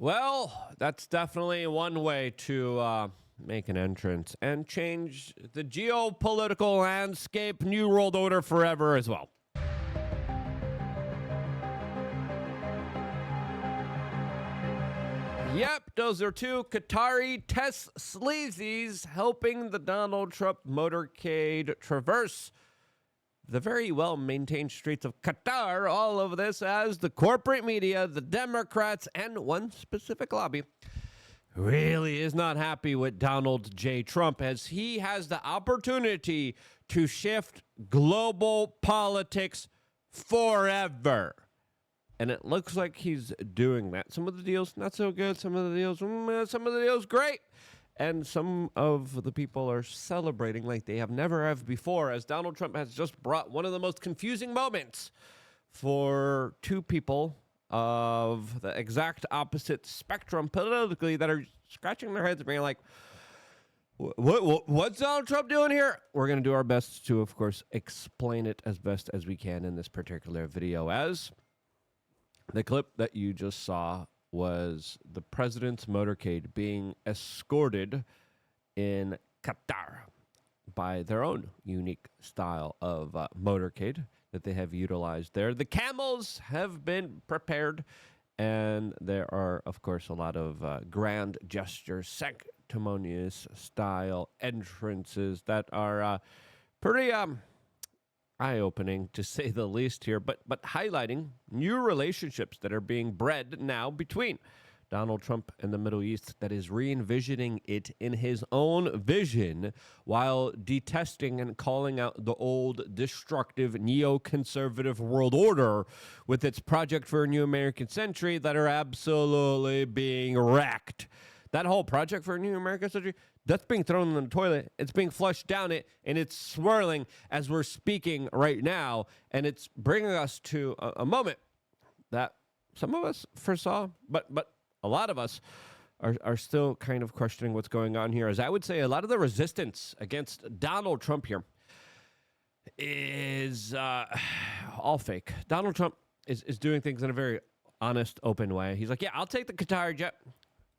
Well, that's definitely one way to make an entrance and change the geopolitical landscape, New World Order forever as well. Yep, those are two Qatari test sleazies helping the Donald Trump motorcade traverse the very well-maintained streets of Qatar. All of this as the corporate media, the Democrats, and one specific lobby really is not happy with Donald J. Trump as he has the opportunity to shift global politics forever. And it looks like he's doing that. Some of the deals, not so good. Some of the deals, great. And some of the people are celebrating like they have never have before, as Donald Trump has just brought one of the most confusing moments for two people of the exact opposite spectrum politically that are scratching their heads and being like, what's Donald Trump doing here? We're going to do our best to, of course, explain it as best as we can in this particular video, as the clip that you just saw was the president's motorcade being escorted in Qatar by their own unique style of motorcade that they have utilized there. The camels have been prepared, and there are, of course, a lot of grand gestures, sanctimonious style entrances that are pretty eye-opening, to say the least here, but highlighting new relationships that are being bred now between Donald Trump and the Middle East, that is re-envisioning it in his own vision while detesting and calling out the old destructive neoconservative world order with its project for a new American century that are absolutely being wrecked. That whole project for a new American century, that's being thrown in the toilet. It's being flushed down it, and it's swirling as we're speaking right now. And it's bringing us to a moment that some of us foresaw, but a lot of us are still kind of questioning what's going on here. As I would say, a lot of the resistance against Donald Trump here is all fake. Donald Trump is doing things in a very honest, open way. He's like, yeah, I'll take the Qatar jet.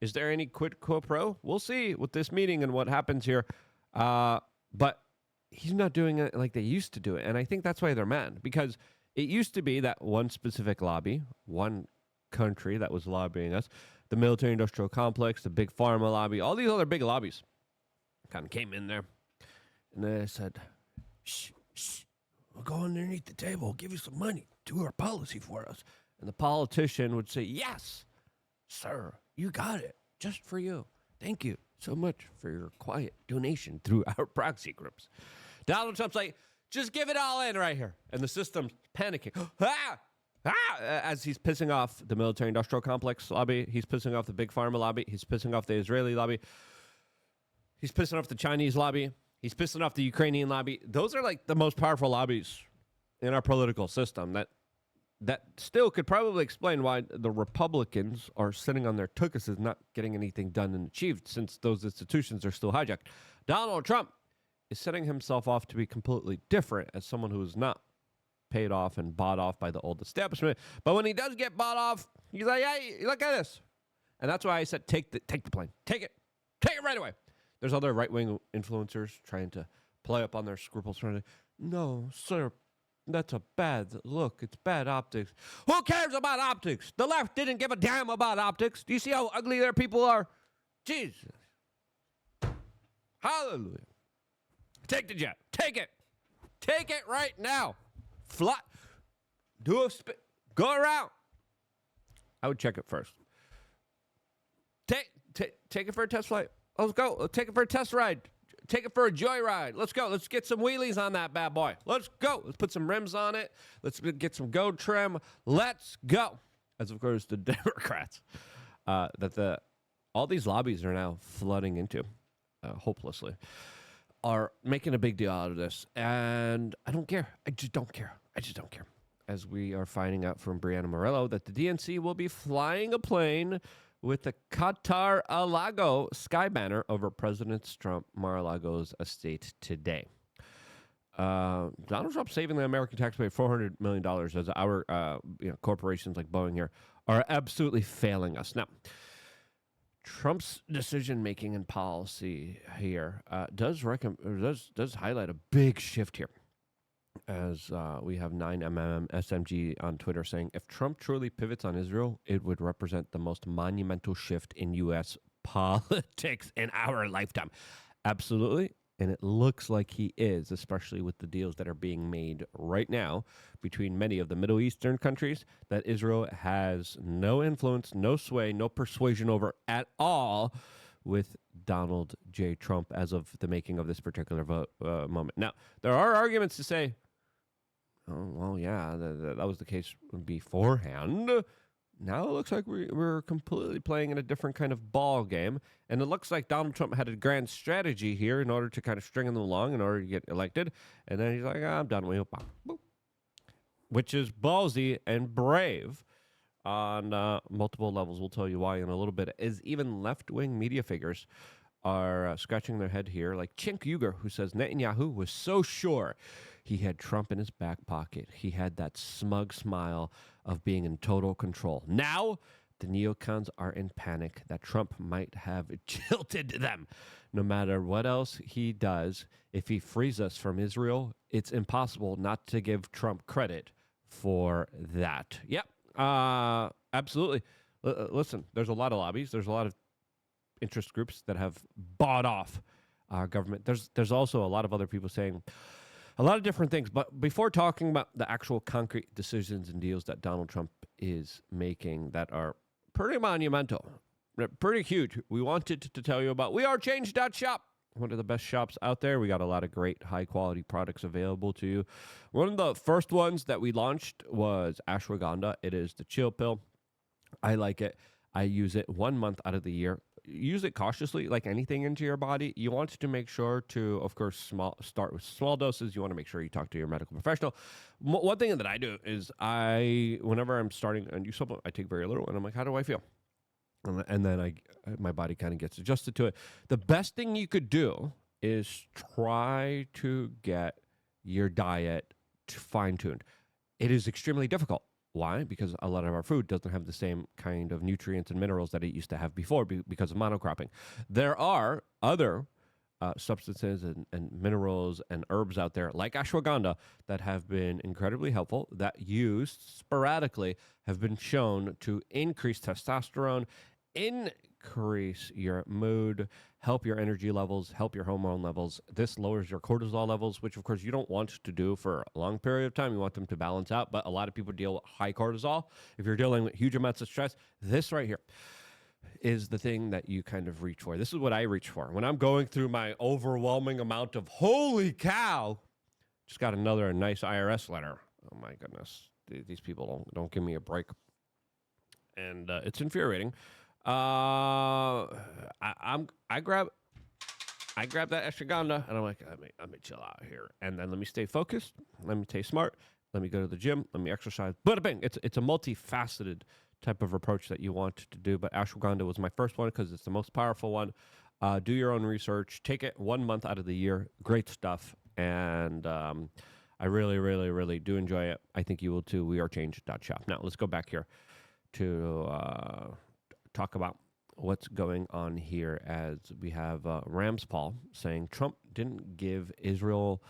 Is there any quid pro quo? We'll see with this meeting and what happens here. But he's not doing it like they used to do it. And I think that's why they're mad, because it used to be that one specific lobby, one country that was lobbying us, the military-industrial complex, the big pharma lobby, all these other big lobbies kind of came in there. And they said, shh, we'll go underneath the table, we'll give you some money, do our policy for us. And the politician would say, yes, sir. You got it. Just for you. Thank you so much for your quiet donation through our proxy groups. Donald Trump's like, just give it all in right here. And the system's panicking. As he's pissing off the military-industrial complex lobby. He's pissing off the big pharma lobby. He's pissing off the Israeli lobby. He's pissing off the Chinese lobby. He's pissing off the Ukrainian lobby. Those are like the most powerful lobbies in our political system that still could probably explain why the Republicans are sitting on their tuchuses, not getting anything done and achieved, since those institutions are still hijacked. Donald Trump is setting himself off to be completely different as someone who is not paid off and bought off by the old establishment. But when he does get bought off, he's like, hey, look at this. And that's why I said, take the plane. Take it right away. There's other right-wing influencers trying to play up on their scruples. No, sir. That's a bad look. It's bad optics. Who cares about optics? The left didn't give a damn about optics. Do you see how ugly their people are? Jesus. Hallelujah. Take the jet. Take it. Take it right now. Fly. Do a spin. Go around. I would check it first. Take it for a test flight. Let's go. Take it for a test ride. Take it for a joyride. Let's go. Let's get some wheelies on that bad boy. Let's go. Let's put some rims on it. Let's get some gold trim. Let's go. As, of course, the Democrats that all these lobbies are now flooding into, hopelessly, are making a big deal out of this. And I don't care. I just don't care. As we are finding out from Brianna Morello that the DNC will be flying a plane with the Qatar Alago sky banner over President Trump Mar-a-Lago's estate today. Donald Trump saving the American taxpayer $400 million as our corporations like Boeing here are absolutely failing us. Now, Trump's decision making and policy here does highlight a big shift here. As we have 9mm SMG on Twitter saying, if Trump truly pivots on Israel, it would represent the most monumental shift in U.S. politics in our lifetime. Absolutely. And it looks like he is, especially with the deals that are being made right now between many of the Middle Eastern countries that Israel has no influence, no sway, no persuasion over at all with Donald J. Trump as of the making of this particular moment. Now, there are arguments to say, oh, well, yeah, that was the case beforehand. Now it looks like we're completely playing in a different kind of ball game. And it looks like Donald Trump had a grand strategy here in order to kind of string them along in order to get elected. And then he's like, I'm done with you. Which is ballsy and brave on multiple levels. We'll tell you why in a little bit. As even left-wing media figures are scratching their head here, like Cenk Uygur, who says Netanyahu was so sure he had Trump in his back pocket. He had that smug smile of being in total control. Now, the neocons are in panic that Trump might have jilted them. No matter what else he does, if he frees us from Israel, it's impossible not to give Trump credit for that. Yep, absolutely. Listen, there's a lot of lobbies. There's a lot of interest groups that have bought off our government. There's also a lot of other people saying a lot of different things. But before talking about the actual concrete decisions and deals that Donald Trump is making that are pretty monumental, pretty huge, we wanted to tell you about wearechange.shop, one of the best shops out there. We got a lot of great high-quality products available to you. One of the first ones that we launched was ashwagandha. It is the chill pill. I like it. I use it 1 month out of the year. Use it cautiously, like anything into your body. You want to make sure to, of course, start with small doses. You want to make sure you talk to your medical professional. One thing that I do is whenever I'm starting a new supplement, I take very little, and I'm like, how do I feel? And then my body kind of gets adjusted to it. The best thing you could do is try to get your diet fine-tuned. It is extremely difficult. Why? Because a lot of our food doesn't have the same kind of nutrients and minerals that it used to have before because of monocropping. There are other substances and minerals and herbs out there like ashwagandha that have been incredibly helpful, that used sporadically have been shown to increase testosterone, increase your mood, help your energy levels, help your hormone levels. This lowers your cortisol levels, which of course you don't want to do for a long period of time. You want them to balance out, but a lot of people deal with high cortisol. If you're dealing with huge amounts of stress, this right here is the thing that you kind of reach for. This is what I reach for. When I'm going through my overwhelming amount of, holy cow, just got another nice IRS letter. Oh my goodness. These people don't give me a break. And it's infuriating. I grab that ashwagandha and I'm like, let me chill out here, and then let me stay focused. Let me stay smart. Let me go to the gym. Let me exercise. Bada bing! It's a multifaceted type of approach that you want to do. But ashwagandha was my first one because it's the most powerful one. Do your own research. Take it 1 month out of the year. Great stuff, and I really, really, really do enjoy it. I think you will too. wearechange.shop. Now let's go back here to talk about what's going on here, as we have Ramspal saying Trump didn't give Israel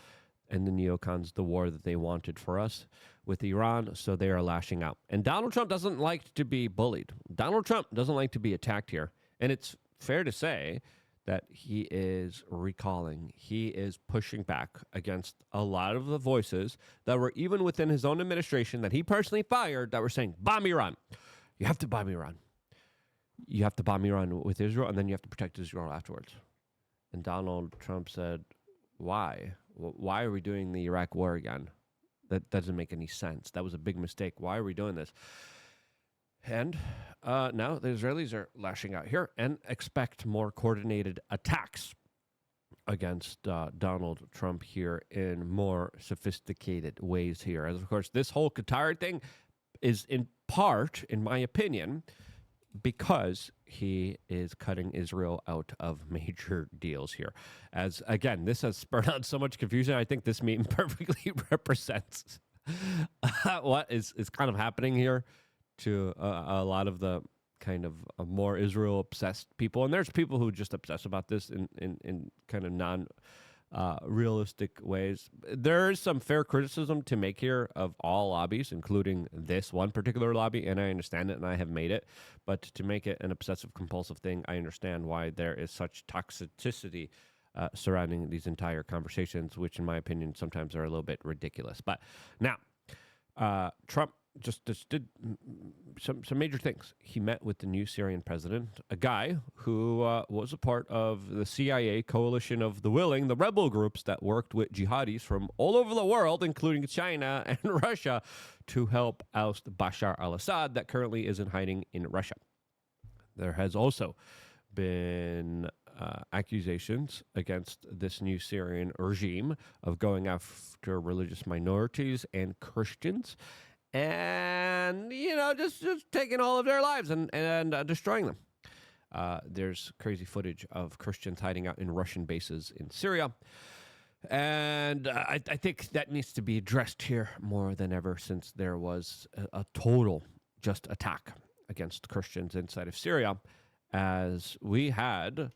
and the neocons the war that they wanted for us with Iran, so they are lashing out. And Donald Trump doesn't like to be bullied. Donald Trump doesn't like to be attacked here. And it's fair to say that he is recalling, he is pushing back against a lot of the voices that were even within his own administration that he personally fired that were saying, bomb Iran. You have to bomb Iran. You have to bomb Iran with Israel, and then you have to protect Israel afterwards. And Donald Trump said, why? Why are we doing the Iraq war again? That doesn't make any sense. That was a big mistake. Why are we doing this? And now the Israelis are lashing out here and expect more coordinated attacks against Donald Trump here in more sophisticated ways here. As, of course, this whole Qatar thing is in part, in my opinion, because he is cutting Israel out of major deals here. As, again, this has spurred on so much confusion. I think this meme perfectly represents what is kind of happening here to a lot of the kind of more Israel obsessed people, and there's people who just obsess about this in kind of non realistic ways. There is some fair criticism to make here of all lobbies, including this one particular lobby, and I understand it and I have made it. But to make it an obsessive compulsive thing, I understand why there is such toxicity surrounding these entire conversations, which in my opinion sometimes are a little bit ridiculous. But now, Trump just did some major things. He met with the new Syrian president, a guy who was a part of the CIA coalition of the willing, the rebel groups that worked with jihadis from all over the world, including China and Russia, to help oust Bashar al-Assad that currently is in hiding in Russia. There has also been accusations against this new Syrian regime of going after religious minorities and Christians, and, just taking all of their lives and destroying them. There's crazy footage of Christians hiding out in Russian bases in Syria. And I think that needs to be addressed here more than ever, since there was a total just attack against Christians inside of Syria, as we had the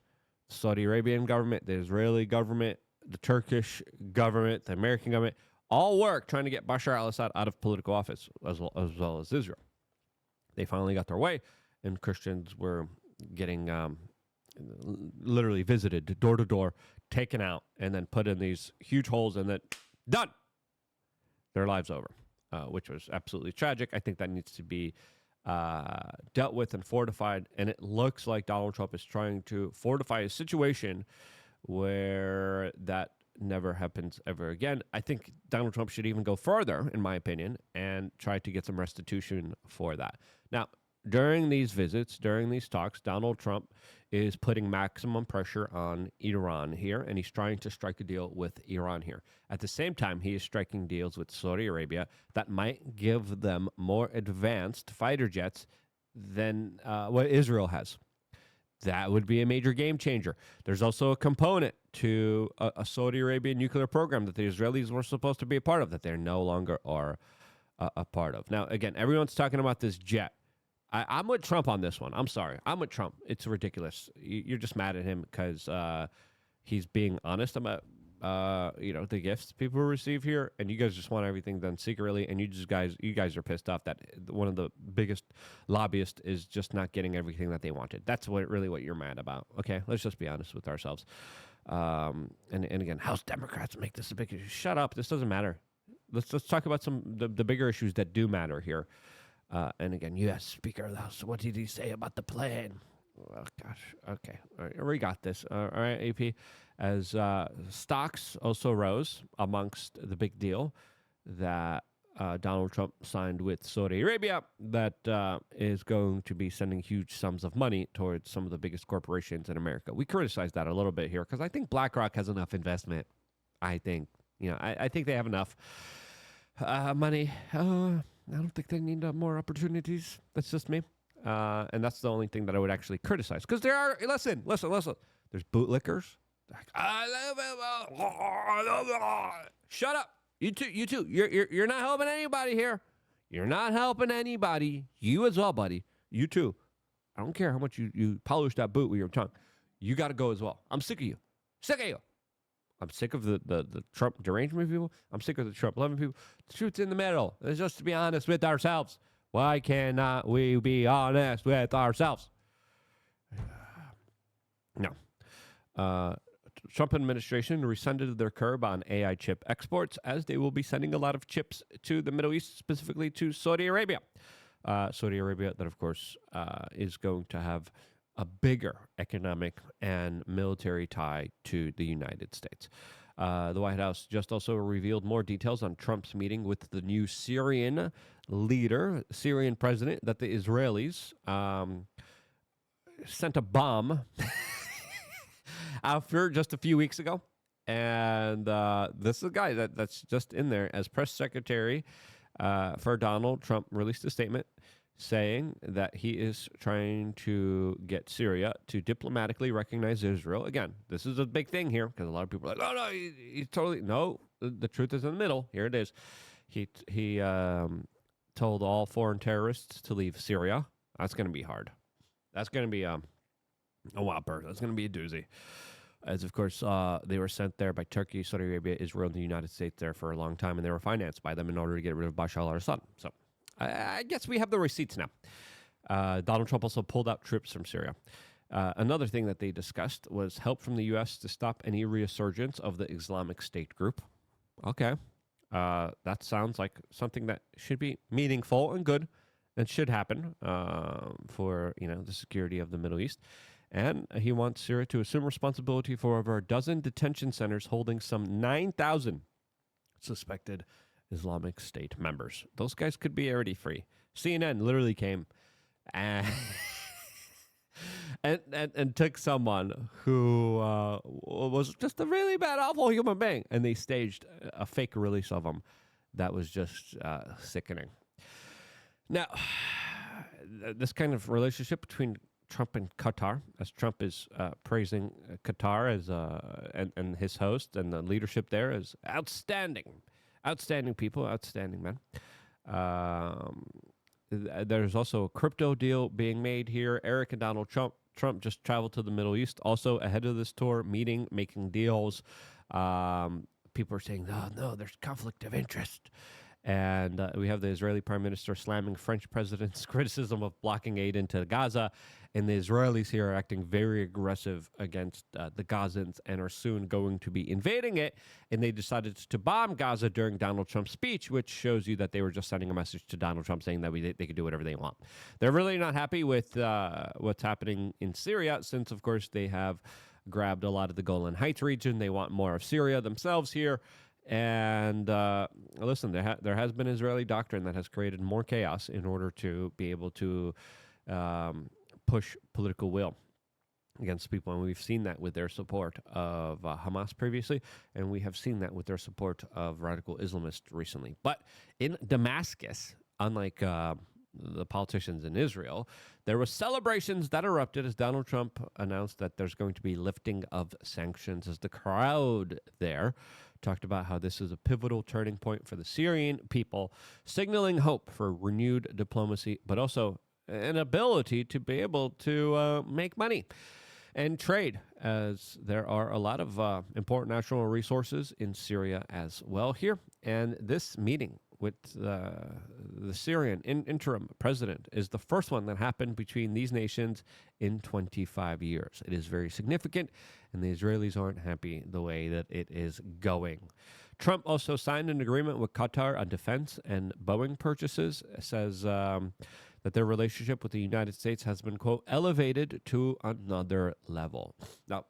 Saudi Arabian government, the Israeli government, the Turkish government, the American government, all work trying to get Bashar al-Assad out of political office, as well as Israel. They finally got their way, and Christians were getting literally visited door to door, taken out, and then put in these huge holes, and then done. Their lives over, which was absolutely tragic. I think that needs to be dealt with and fortified, and it looks like Donald Trump is trying to fortify a situation where that never happens ever again. I think Donald Trump should even go further, in my opinion, and try to get some restitution for that. Now, during these visits, during these talks, Donald Trump is putting maximum pressure on Iran here, and he's trying to strike a deal with Iran here. At the same time, he is striking deals with Saudi Arabia that might give them more advanced fighter jets than what Israel has. That would be a major game changer. There's also a component to a Saudi Arabian nuclear program that the Israelis were supposed to be a part of that they no longer are a part of. Now, again, everyone's talking about this jet. I'm with Trump on this one. I'm sorry. I'm with Trump. It's ridiculous. You're just mad at him because he's being honest about the gifts people receive here, and you guys just want everything done secretly, and you guys are pissed off that one of the biggest lobbyists is just not getting everything that they wanted. That's really what you're mad about. Okay, let's just be honest with ourselves. And again, House Democrats make this a big issue. Shut up. This doesn't matter. Let's talk about the bigger issues that do matter here. And again, U.S. Speaker of the House, what did he say about the plan? Oh, gosh. Okay. All right. We got this. All right, AP. As stocks also rose amongst the big deal that Donald Trump signed with Saudi Arabia that is going to be sending huge sums of money towards some of the biggest corporations in America. We criticize that a little bit here because I think BlackRock has enough investment. I think they have enough money. I don't think they need more opportunities. That's just me. And that's the only thing that I would actually criticize. Because there are, listen. There's bootlickers. Shut up. You too. You're not helping anybody here. You're not helping anybody. You as well, buddy. You too. I don't care how much you polish that boot with your tongue. You got to go as well. I'm sick of you. I'm sick of the Trump derangement people. I'm sick of the Trump loving people. The truth's in the middle. It's just to be honest with ourselves. Why cannot we be honest with ourselves? No. Trump administration rescinded their curb on AI chip exports, as they will be sending a lot of chips to the Middle East, specifically to Saudi Arabia. Saudi Arabia, that of course is going to have a bigger economic and military tie to the United States. The White House just also revealed more details on Trump's meeting with the new Syrian president, that the Israelis sent a bomb after just a few weeks ago. And this is a guy that's just in there as press secretary for Donald Trump, released a statement saying that he is trying to get Syria to diplomatically recognize Israel. Again, this is a big thing here because a lot of people are like, oh, no, he's totally... No, the truth is in the middle. Here it is. He told all foreign terrorists to leave Syria. That's going to be hard. That's going to be a whopper. That's going to be a doozy. As, of course, they were sent there by Turkey, Saudi Arabia, Israel, and the United States there for a long time, and they were financed by them in order to get rid of Bashar al-Assad. So I guess we have the receipts now. Donald Trump also pulled out troops from Syria. Another thing that they discussed was help from the U.S. to stop any resurgence of the Islamic State group. Okay. That sounds like something that should be meaningful and good and should happen for the security of the Middle East. And he wants Syria to assume responsibility for over a dozen detention centers holding some 9,000 suspected Islamic State members. Those guys could be already free. CNN literally came and and took someone who was just a really bad, awful human being, and they staged a fake release of him that was just sickening. Now, this kind of relationship between Trump and Qatar, as Trump is praising Qatar as and his host and the leadership there as outstanding people, outstanding men. There's also a crypto deal being made here. Eric and Donald Trump just traveled to the Middle East, also ahead of this tour, making deals. People are saying, oh, no, there's conflict of interest. And we have the Israeli prime minister slamming French president's criticism of blocking aid into Gaza. And the Israelis here are acting very aggressive against the Gazans and are soon going to be invading it. And they decided to bomb Gaza during Donald Trump's speech, which shows you that they were just sending a message to Donald Trump saying that they could do whatever they want. They're really not happy with what's happening in Syria since, of course, they have grabbed a lot of the Golan Heights region. They want more of Syria themselves here. And listen, there has been Israeli doctrine that has created more chaos in order to be able to push political will against people. And we've seen that with their support of Hamas previously, and we have seen that with their support of radical Islamists recently. But in Damascus, unlike the politicians in Israel, there were celebrations that erupted as Donald Trump announced that there's going to be lifting of sanctions, as the crowd there talked about how this is a pivotal turning point for the Syrian people, signaling hope for renewed diplomacy, but also an ability to be able to make money and trade, as there are a lot of important natural resources in Syria as well here. And this meeting with the Syrian interim president is the first one that happened between these nations in 25 years. It is very significant, and the Israelis aren't happy the way that it is going. Trump also signed an agreement with Qatar on defense and Boeing purchases. It says that their relationship with the United States has been, quote, elevated to another level. Now,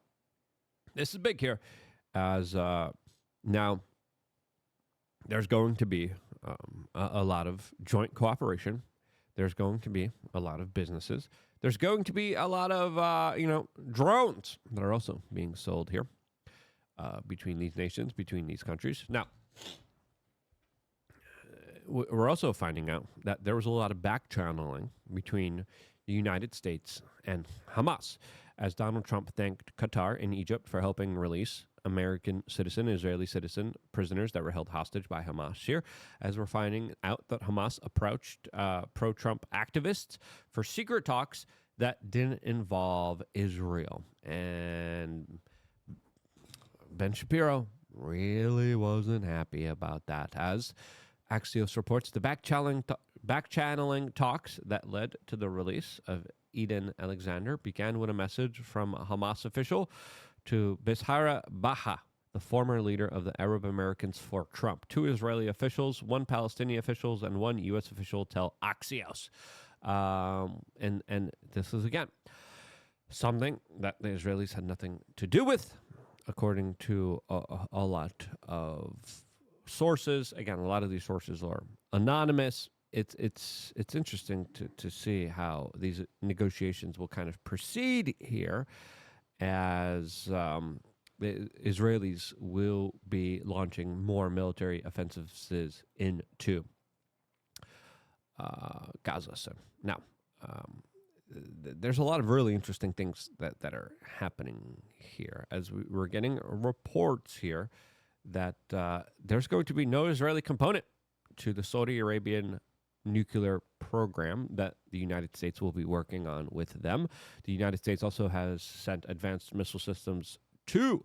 this is big here, as now there's going to be a lot of joint cooperation. There's going to be a lot of businesses. There's going to be a lot of, drones that are also being sold here between these nations, between these countries. Now, we're also finding out that there was a lot of backchanneling between the United States and Hamas, as Donald Trump thanked Qatar and Egypt for helping release American citizen, Israeli citizen prisoners that were held hostage by Hamas here, as we're finding out that Hamas approached pro-Trump activists for secret talks that didn't involve Israel. And Ben Shapiro really wasn't happy about that, as Axios reports the backchanneling talks that led to the release of Eden Alexander began with a message from a Hamas official to Bishara Baha, the former leader of the Arab Americans for Trump. 2 Israeli officials, 1 Palestinian officials, and 1 U.S. official tell Axios. And this is, again, something that the Israelis had nothing to do with, according to a lot of sources. Again, a lot of these sources are anonymous. It's interesting to see how these negotiations will kind of proceed here, as the Israelis will be launching more military offensives into Gaza. So now, there's a lot of really interesting things that are happening here, as we're getting reports here that there's going to be no Israeli component to the Saudi Arabian nuclear program that the United States will be working on with them. The United States also has sent advanced missile systems to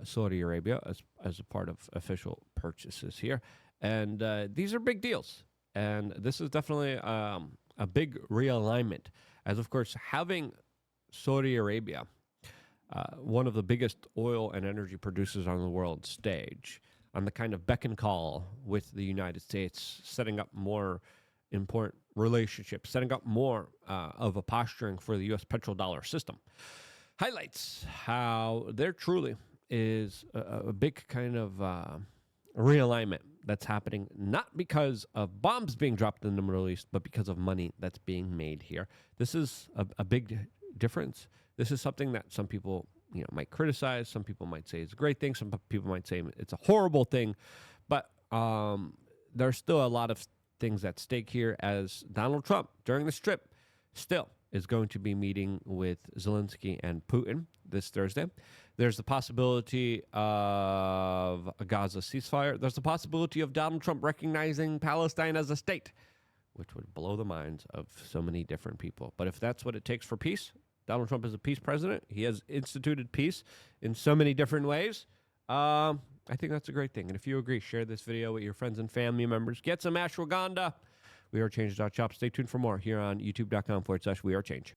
Saudi Arabia as a part of official purchases here. And these are big deals. And this is definitely a big realignment, as of course having Saudi Arabia, one of the biggest oil and energy producers on the world stage, on the kind of beck and call with the United States, setting up more important relationships, setting up more of a posturing for the U.S. petrodollar system, highlights how there truly is a big kind of realignment that's happening, not because of bombs being dropped in the Middle East, but because of money that's being made here. This is a big difference. This is something that some people might criticize. Some people might say it's a great thing. Some people might say it's a horrible thing. But there's still a lot of things at stake here, as Donald Trump, during this trip, still is going to be meeting with Zelensky and Putin this Thursday. There's the possibility of a Gaza ceasefire. There's the possibility of Donald Trump recognizing Palestine as a state, which would blow the minds of so many different people. But if that's what it takes for peace, Donald Trump is a peace president. He has instituted peace in so many different ways. I think that's a great thing. And if you agree, share this video with your friends and family members. Get some ashwagandha. We Are Change.shop. Stay tuned for more here on youtube.com/WeAreChange.